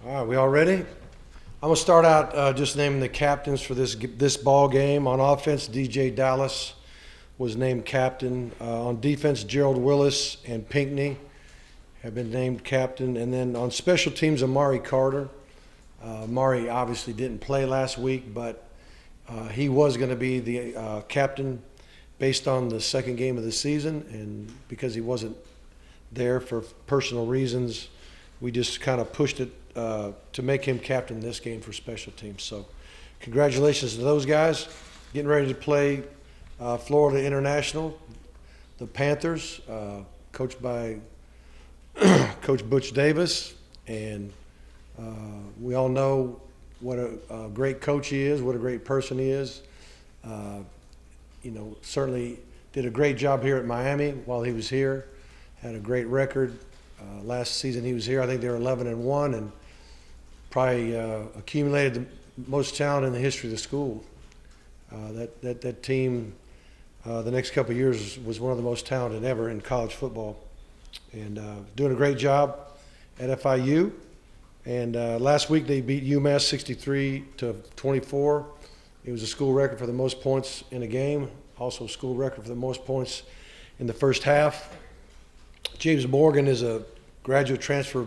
All right, we all ready? I'm going to start out just naming the captains for this ball game. On offense, DJ Dallas was named captain. On defense, Gerald Willis and Pinckney have been named captain. And then on special teams, Amari Carter. Amari obviously didn't play last week, but he was going to be the captain based on the second game of the season. And because he wasn't there for personal reasons, we just kind of pushed it to make him captain this game for special teams. So congratulations to those guys. Getting ready to play Florida International, the Panthers, coached by Coach Butch Davis. And we all know what a great coach he is, what a great person he is. Certainly did a great job here at Miami while he was here. Had a great record. Last season he was here, I think they were 11-1, and probably accumulated the most talent in the history of the school. That team, the next couple of years, was one of the most talented ever in college football, and doing a great job at FIU. And last week they beat UMass 63-24. It was a school record for the most points in a game, also a school record for the most points in the first half. James Morgan is a graduate transfer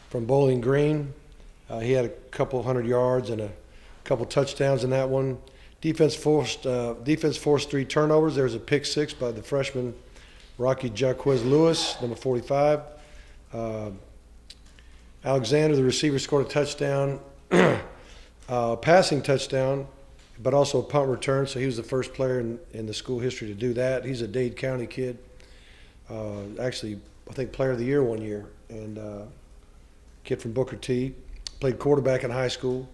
from Bowling Green. He had a couple 100 yards and a couple touchdowns in that one. Defense forced 3 turnovers. There was a pick 6 by the freshman Rocky Jaquez Lewis, number 45. Alexander, the receiver, scored a touchdown, passing touchdown, but also a punt return. So he was the first player in the school history to do that. He's a Dade County kid. Actually, I think Player of the Year one year, and kid from Booker T. Played quarterback in high school.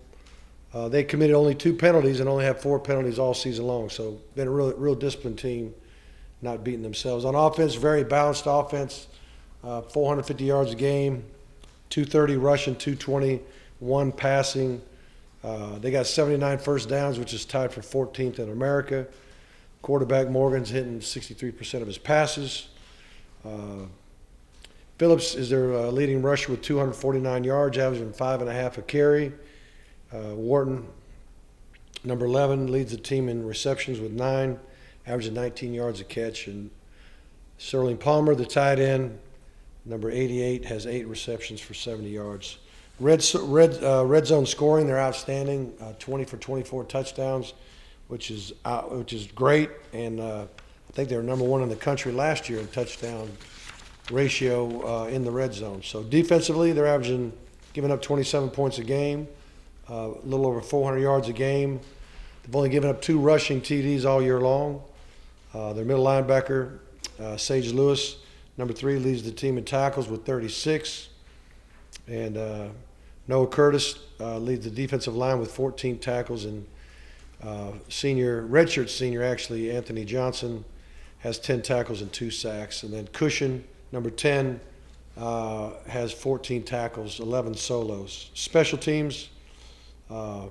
They committed only 2 penalties and only have 4 penalties all season long. So been a real disciplined team, not beating themselves. On offense, very balanced offense, 450 yards a game, 230 rushing, 221 passing. They got 79 first downs, which is tied for 14th in America. Quarterback Morgan's hitting 63% of his passes. Phillips is their leading rusher with 249 yards, averaging 5.5 a carry. Wharton, number 11, leads the team in receptions with 9, averaging 19 yards a catch. And Sterling Palmer, the tight end, number 88, has 8 receptions for 70 yards. Red zone scoring, they're outstanding, 20 for 24 touchdowns, which is great. And I think they were number 1 in the country last year in touchdown ratio in the red zone. So defensively, they're giving up 27 points a game, a little over 400 yards a game. They've only given up 2 rushing TDs all year long. Their middle linebacker, Sage Lewis, number 3, leads the team in tackles with 36. And Noah Curtis leads the defensive line with 14 tackles. And redshirt senior, Anthony Johnson, has 10 tackles and 2 sacks. And then Cushion, number 10, has 14 tackles, 11 solos. Special teams, their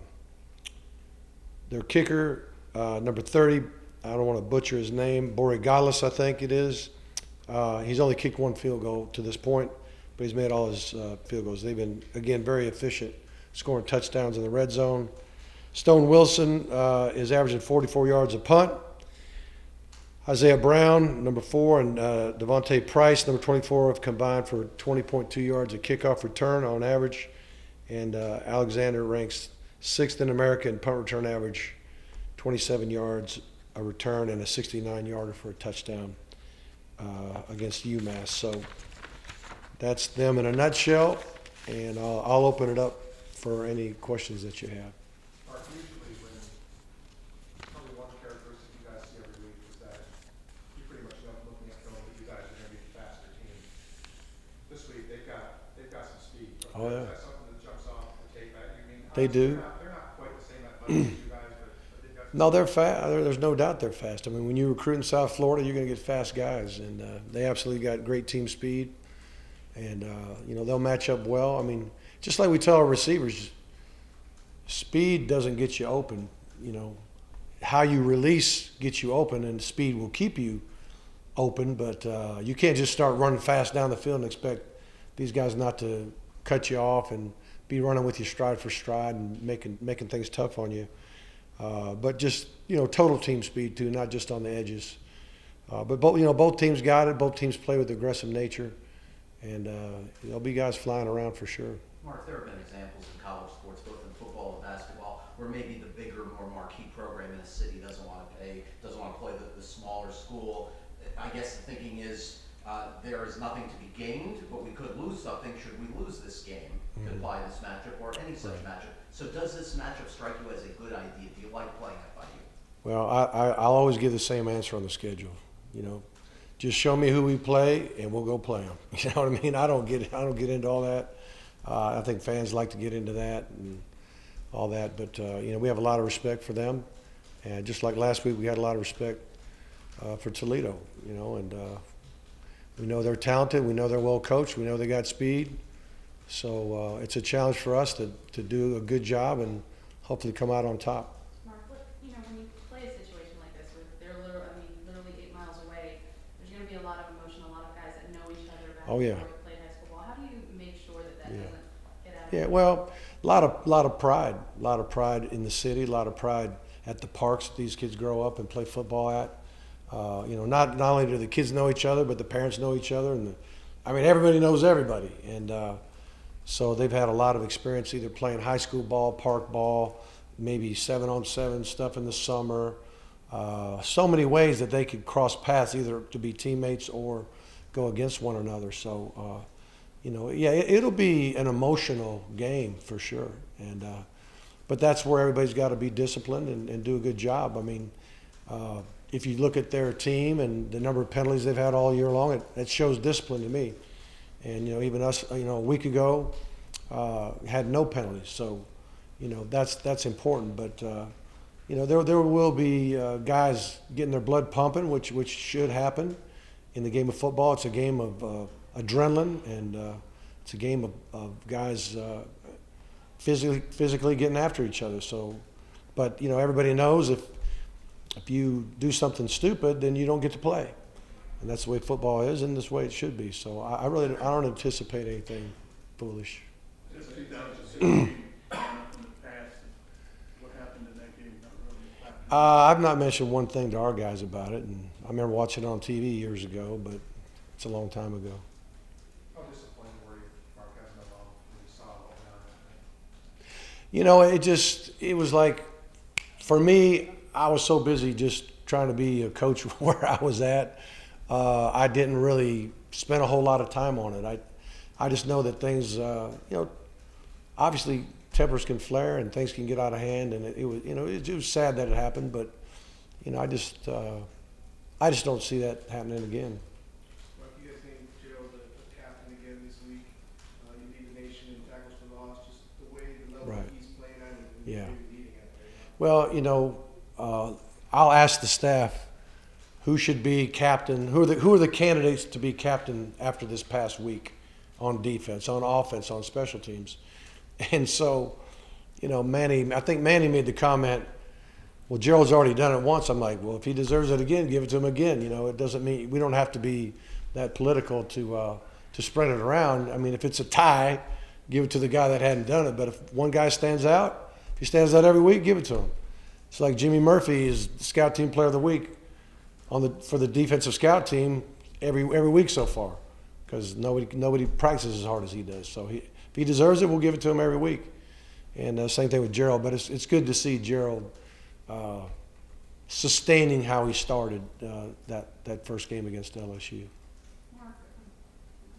kicker, number 30, I don't want to butcher his name, Borigalis, I think it is. He's only kicked 1 field goal to this point, but he's made all his field goals. They've been, again, very efficient, scoring touchdowns in the red zone. Stone Wilson is averaging 44 yards a punt. Isaiah Brown, number 4, and Devontae Price, number 24, have combined for 20.2 yards a kickoff return on average. And Alexander ranks 6th in America in punt return average, 27 yards a return and a 69-yarder for a touchdown against UMass. So that's them in a nutshell, and I'll open it up for any questions that you have. Oh, yeah. That's something that jumps off the tape at you. I mean, They do. They're not quite the same athletic as you guys, but they've got. No, they're fast. There's no doubt they're fast. I mean, when you recruit in South Florida, you're going to get fast guys, and they absolutely got great team speed, and they'll match up well. I mean, just like we tell our receivers, speed doesn't get you open. How you release gets you open, and speed will keep you open. But you can't just start running fast down the field and expect these guys not to cut you off and be running with you stride for stride and making things tough on you. But just, total team speed too, not just on the edges. But both teams got it. Both teams play with aggressive nature, and there'll be guys flying around for sure. Mark, there have been examples in college sports, both in football and basketball, where maybe the bigger, more marquee program in a city doesn't want to play the smaller school. I guess the thinking is there is nothing to be gained, but we could lose something should we lose this game to apply this matchup or any such matchup. So does this matchup strike you as a good idea? Do you like playing FIU? Well, I'll always give the same answer on the schedule. Just show me who we play, and we'll go play them. You know what I mean? I don't get into all that. I think fans like to get into that and all that, but we have a lot of respect for them, and just like last week, we had a lot of respect for Toledo. And we know they're talented. We know they're well coached. We know they got speed. So it's a challenge for us to do a good job and hopefully come out on top. Mark, when you play a situation like this, where they're literally 8 miles away, there's going to be a lot of emotion, a lot of guys that know each other back before we played high school ball. How do you make sure that doesn't get out of Yeah, well, a lot of pride in the city, a lot of pride at the parks that these kids grow up and play football at. Not only do the kids know each other, but the parents know each other, and everybody knows everybody, and so they've had a lot of experience either playing high school ball, park ball, maybe 7-on-7 stuff in the summer. So many ways that they could cross paths, either to be teammates or go against one another. So, it'll be an emotional game for sure. And but that's where everybody's got to be disciplined and do a good job. If you look at their team and the number of penalties they've had all year long, it shows discipline to me. And even us, a week ago, had no penalties. So, that's important. But there will be guys getting their blood pumping, which should happen in the game of football. It's a game of adrenaline, and it's a game of guys physically getting after each other. So, but everybody knows if you do something stupid, then you don't get to play. And that's the way football is, and that's the way it should be. So I don't anticipate anything foolish. Since 2016, in the past, what happened in that game? Not really happened. I've not mentioned one thing to our guys about it, and I remember watching it on TV years ago, but it's a long time ago. How disappointed were you, Mark, as an alum, when you saw what went on? It was like, for me, I was so busy just trying to be a coach where I was at. I didn't really spend a whole lot of time on it. I just know that things, obviously tempers can flare and things can get out of hand, and it was sad that it happened, but I just don't see that happening again. Mark, you guys named Gerald the captain again this week. You lead the nation in tackles for loss. Just the way, the level Right. he's playing at, and Yeah. maybe leading at right now. Well, I'll ask the staff who should be captain. Who are the candidates to be captain after this past week on defense, on offense, on special teams? And so, I think Manny made the comment, well, Gerald's already done it once. I'm like, well, if he deserves it again, give it to him again. It doesn't mean we don't have to be that political to spread it around. If it's a tie, give it to the guy that hadn't done it. But if one guy stands out, if he stands out every week, give it to him. It's like Jimmy Murphy is the scout team player of the week for the defensive scout team every week so far, because nobody practices as hard as he does. So if he deserves it, we'll give it to him every week. And same thing with Gerald. But it's good to see Gerald sustaining how he started that first game against LSU. Mark,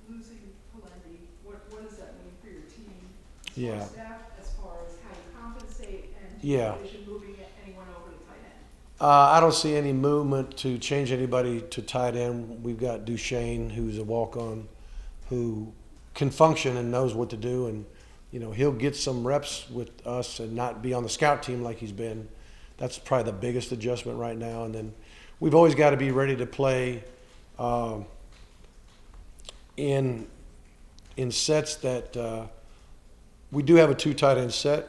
losing Palendi, what does that mean for your team? As Yeah. far as staff, as far as how you compensate, and Yeah. is you moving anyone over to tight end? I don't see any movement to change anybody to tight end. We've got Duchesne, who's a walk-on, who can function and knows what to do, and he'll get some reps with us and not be on the scout team like he's been. That's probably the biggest adjustment right now. And then we've always got to be ready to play in sets that we do have a 2 tight end set,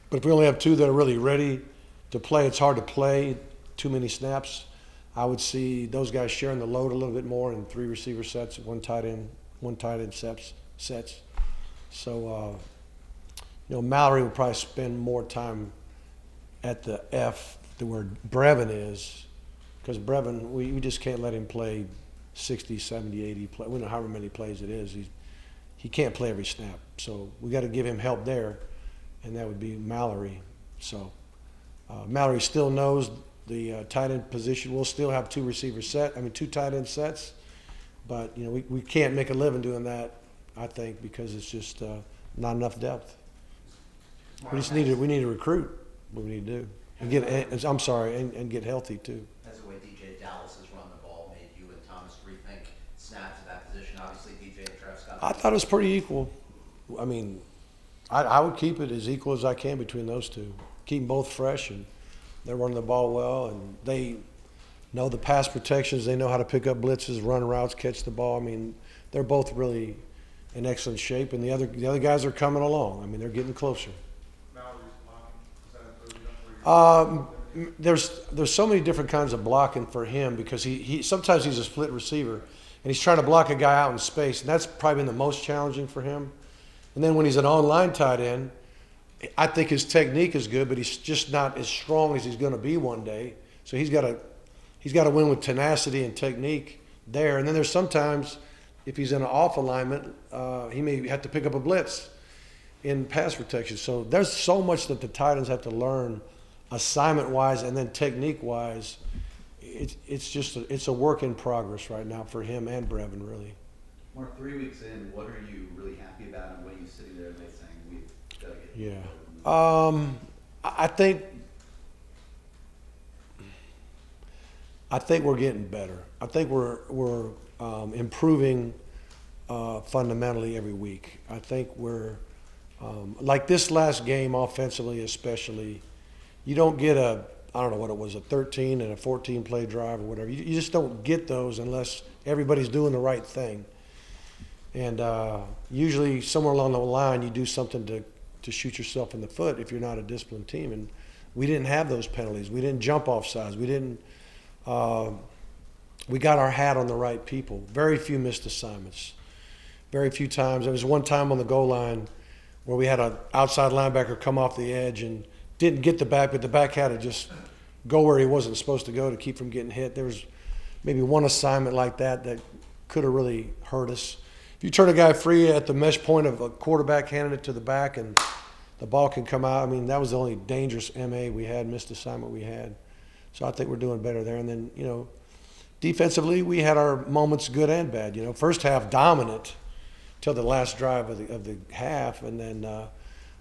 but if we only have 2 that are really ready to play, it's hard to play too many snaps. I would see those guys sharing the load a little bit more in 3 receiver sets, one tight end sets. So, Mallory would probably spend more time at the F than where Brevin is, because Brevin, we just can't let him play 60, 70, 80 play. We don't know however many plays it is. He can't play every snap. So we got to give him help there, and that would be Mallory. So Mallory still knows the tight end position. We'll still have two tight end sets, but we can't make a living doing that, I think, because it's just not enough depth. We need to recruit. What we need to do and and get healthy too. As the way DJ Dallas has run the ball made you and Thomas rethink snaps at that position. Obviously, DJ and Travis Scott. I thought it was pretty equal. I mean, I would keep it as equal as I can between those two. Keep them both fresh, and they're running the ball well, and they know the pass protections. They know how to pick up blitzes, run routes, catch the ball. I mean, they're both really in excellent shape, and the other guys are coming along. I mean, they're getting closer. Mallory's blocking, is that improved enough where you? There's so many different kinds of blocking for him, because he sometimes he's a split receiver and he's trying to block a guy out in space, and that's probably been the most challenging for him. And then when he's an online tight end, I think his technique is good, but he's just not as strong as he's going to be one day. So he's got to win with tenacity and technique there. And then there's sometimes, if he's in an off alignment, he may have to pick up a blitz in pass protection. So there's so much that the tight ends have to learn, assignment-wise and then technique-wise. It's a work in progress right now for him and Brevin, really. Mark, 3 weeks in, what are you really happy about, and what are you sitting there tonight saying we've got to get? Yeah. I think we're getting better. I think we're improving fundamentally every week. I think we're like this last game offensively, especially. You don't get I don't know what it was, a 13 and a 14 play drive or whatever. You just don't get those unless everybody's doing the right thing. And usually somewhere along the line you do something to shoot yourself in the foot if you're not a disciplined team. And we didn't have those penalties. We didn't jump off sides. We got our hat on the right people. Very few missed assignments. Very few times. There was one time on the goal line where we had an outside linebacker come off the edge and didn't get the back, but the back had to just go where he wasn't supposed to go to keep from getting hit. There was maybe one assignment like that could have really hurt us. If you turn a guy free at the mesh point of a quarterback handing it to the back and the ball can come out, I mean, that was the only dangerous MA we had, missed assignment we had. So I think we're doing better there. And then, defensively, we had our moments good and bad. First half dominant till the last drive of the half, and then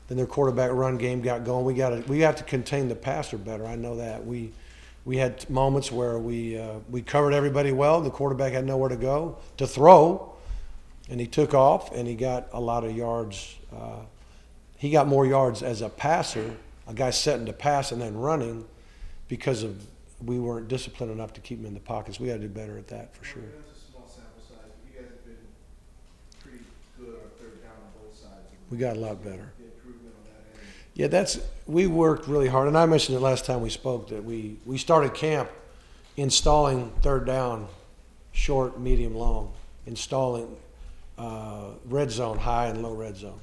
their quarterback run game got going. We have to contain the passer better. I know that. We had moments where we covered everybody well. The quarterback had nowhere to go to throw, and he took off and he got a lot of yards. He got more yards as a passer, a guy setting to pass and then running, because we weren't disciplined enough to keep him in the pockets. We got to do better at that for sure. That's a small sample size, but you guys have been pretty good on third down on both sides. We got a lot better. The improvement on that end. Yeah, we worked really hard, and I mentioned it last time we spoke that we started camp installing third down, short, medium, long, installing red zone, high and low red zone,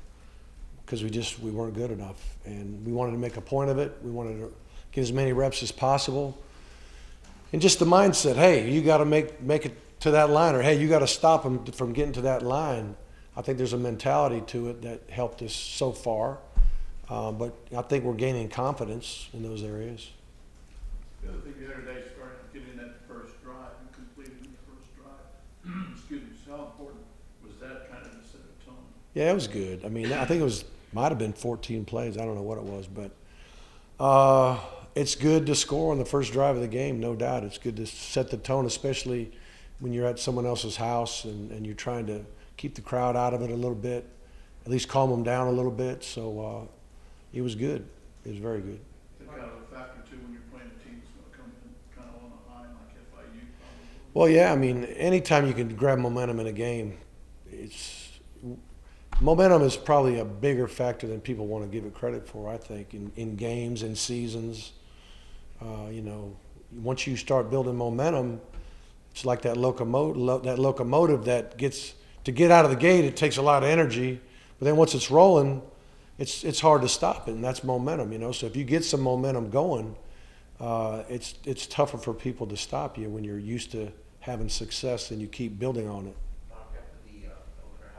because we weren't good enough, and we wanted to make a point of it. We wanted to get as many reps as possible, and just the mindset, hey, you got to make it to that line, or hey, you got to stop them from getting to that line. I think there's a mentality to it that helped us so far, but I think we're gaining confidence in those areas. The other thing the other day, starting getting that first drive and completing the first drive. Excuse me. So how important was that kind of to set a tone? Yeah, it was good. I mean, I think might have been 14 plays. I don't know what it was, but it's good to score on the first drive of the game, no doubt. It's good to set the tone, especially when you're at someone else's house and you're trying to keep the crowd out of it a little bit, at least calm them down a little bit. So it was good. It was very good. It's kind of a factor too when you're playing a team that's going to come in kind of on a high like FIU probably. Well, yeah, I mean, anytime you can grab momentum in a game, momentum is probably a bigger factor than people want to give it credit for, I think, in games and seasons. Once you start building momentum, it's like that locomotive that gets to get out of the gate. It takes a lot of energy, But then once it's rolling, it's hard to stop it, and that's momentum, you know. So if you get some momentum going, it's tougher for people to stop you when you're used to having success and you keep building on it. After the opener,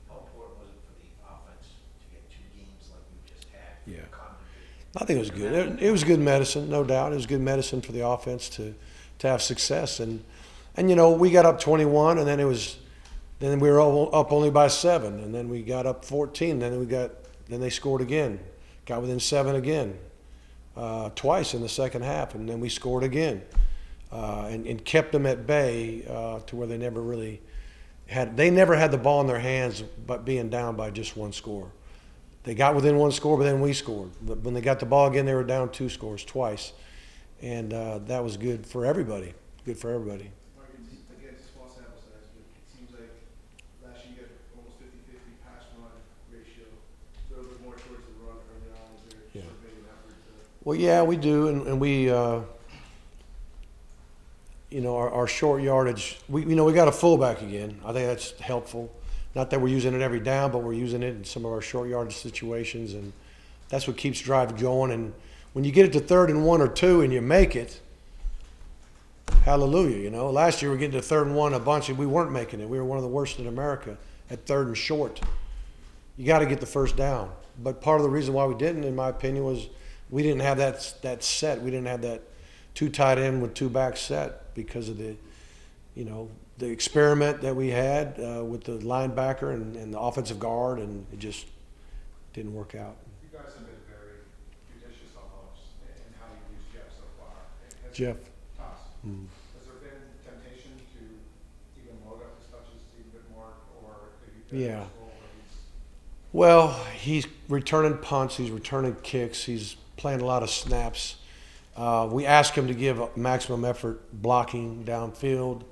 how important was it for the offense to get 2 games like we just had? Yeah. Contributed? I think it was good. It was good medicine, no doubt. It was good medicine for the offense to have success. And you know, we got up 21, and then we were up only by 7, and then we got up 14. Then they scored again, got within 7 again, twice in the second half, and then we scored again, and kept them at bay to where they never really had. They never had the ball in their hands, but being down by just 1 score. They got within 1 score, but then we scored. But when they got the ball again, they were down 2 scores twice, and that was good for everybody. Good for everybody. Mark, again, it's small sample size, but it seems like last year you got almost 50-50 pass-run ratio. A little bit more towards the run early on. Is there Yeah. sort of maybe an effort to? Well, yeah, we do, and we, you know, our short yardage. We got a fullback again. I think that's helpful. Not that we're using it every down, but we're using it in some of our short yardage situations, and that's what keeps drive going. And when you get it to 3rd and 1 or 2 and you make it, hallelujah. You know, last year we were getting to 3rd and 1 a bunch, and we weren't making it. We were one of the worst in America at 3rd and short. You got to get the first down. But part of the reason why we didn't, in my opinion, was we didn't have that set. We didn't have that 2 tight end with 2 back set because of the, you know, the experiment that we had with the linebacker and the offensive guard, and it just didn't work out. You guys have been very judicious almost in how you use Jeff so far. Jeff. Toss. Mm. Has there been temptation to even load up his touches even bit more, or have you been Yeah. in this role where he's Well, he's returning punts, he's returning kicks, he's playing a lot of snaps. We ask him to give maximum effort blocking downfield.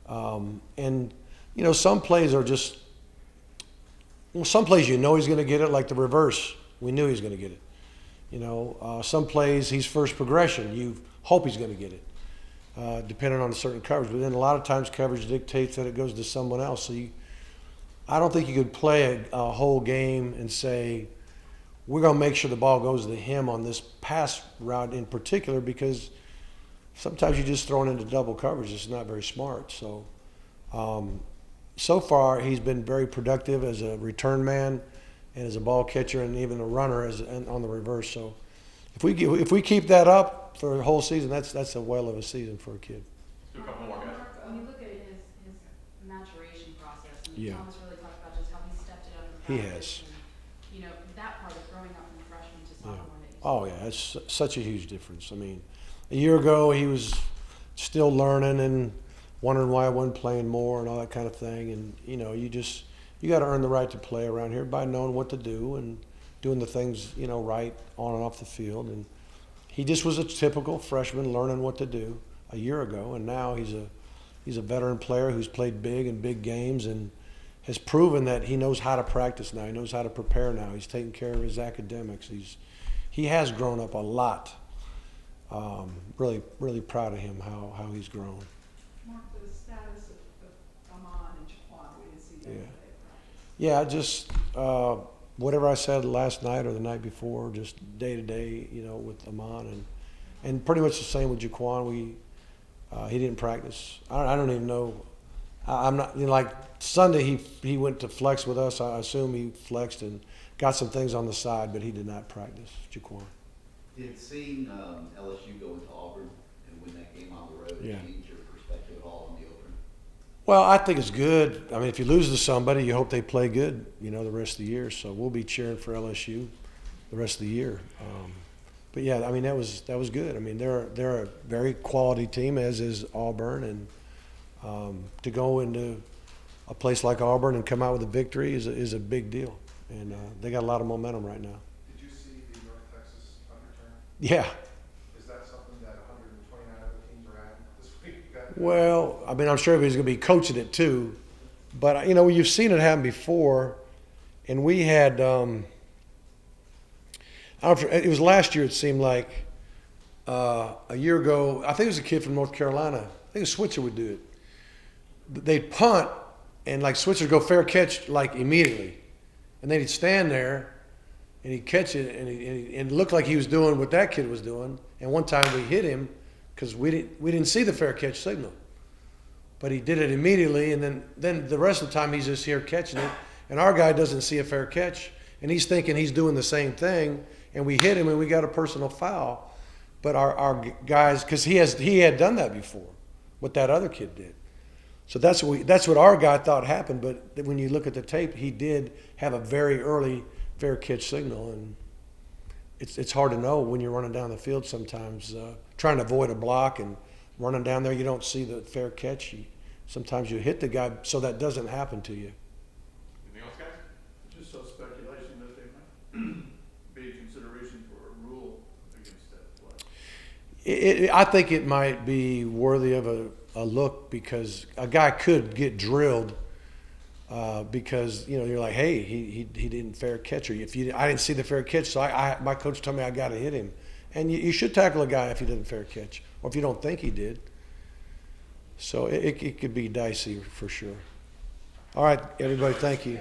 And, you know, some plays are just, well, some plays you know he's going to get it, like the reverse. We knew he was going to get it. You know, some plays he's first progression. You hope he's going to get it, depending on a certain coverage. But then a lot of times coverage dictates that it goes to someone else. So I don't think you could play a whole game and say, we're going to make sure the ball goes to him on this pass route in particular, because sometimes you're just throwing into double coverage. It's not very smart. So, so far he's been very productive as a return man and as a ball catcher, and even a runner on the reverse. So, if we keep that up for the whole season, that's a whale of a season for a kid. Do a couple more, guys. When you look at his maturation process, and Yeah. Thomas really talked about just how he stepped it up in He practice. has. And, you know, that part of growing up from freshman to Yeah. sophomore that you Oh yeah, that's such a huge difference. I mean, a year ago he was still learning and wondering why I wasn't playing more and all that kind of thing. And you know, you got to earn the right to play around here by knowing what to do and doing the things, you know, right on and off the field. And he just was a typical freshman learning what to do a year ago, and now he's a veteran player who's played big in big games and has proven that he knows how to practice now. He knows how to prepare now. He's taking care of his academics. He has grown up a lot. Really, really proud of him how he's grown. Mark, the status of Amon and Jaquan, we didn't see that Yeah. today at practice. Yeah, just whatever I said last night or the night before, just day to day, you know, with Amon and pretty much the same with Jaquan. He didn't practice. I don't even know. I'm not, you know, like Sunday he went to flex with us. I assume he flexed and got some things on the side, but he did not practice, Jaquan. Did seeing LSU go into Auburn and win that game on the road Yeah. change your perspective at all on the opener? Well, I think it's good. I mean, if you lose to somebody, you hope they play good, you know, the rest of the year. So we'll be cheering for LSU the rest of the year. But yeah, I mean, that was good. I mean, they're a very quality team, as is Auburn, and to go into a place like Auburn and come out with a victory is a big deal. And they got a lot of momentum right now. Did you see the North Texas underturn? Yeah. Is that something that 129 other teams are at this week? Well, I mean, I'm sure he's going to be coaching it too. But, you know, you've seen it happen before. And we had, it was last year, it seemed like, a year ago, I think it was a kid from North Carolina. I think a Switzer would do it. They'd punt, and like Switzer would go fair catch like immediately. and then he'd stand there, and he'd catch it, and it looked like he was doing what that kid was doing. And one time we hit him because we didn't see the fair catch signal, but he did it immediately, and then the rest of the time he's just here catching it, and our guy doesn't see a fair catch, and he's thinking he's doing the same thing, and we hit him, and we got a personal foul. But our guys, because he had done that before, what that other kid did. So that's what our guy thought happened. But when you look at the tape, he did have a very early fair catch signal, and it's hard to know when you're running down the field sometimes, trying to avoid a block and running down there. You don't see the fair catch. Sometimes you hit the guy, so that doesn't happen to you. Anything else, guys? Just so speculation that they might be a consideration for a rule against that play. I think it might be worthy of a look, because a guy could get drilled because you're like, hey, he didn't fair catch, or I didn't see the fair catch, so my coach told me I got to hit him, and you should tackle a guy if he didn't fair catch, or if you don't think he did. So it could be dicey for sure. All right, everybody, thank you.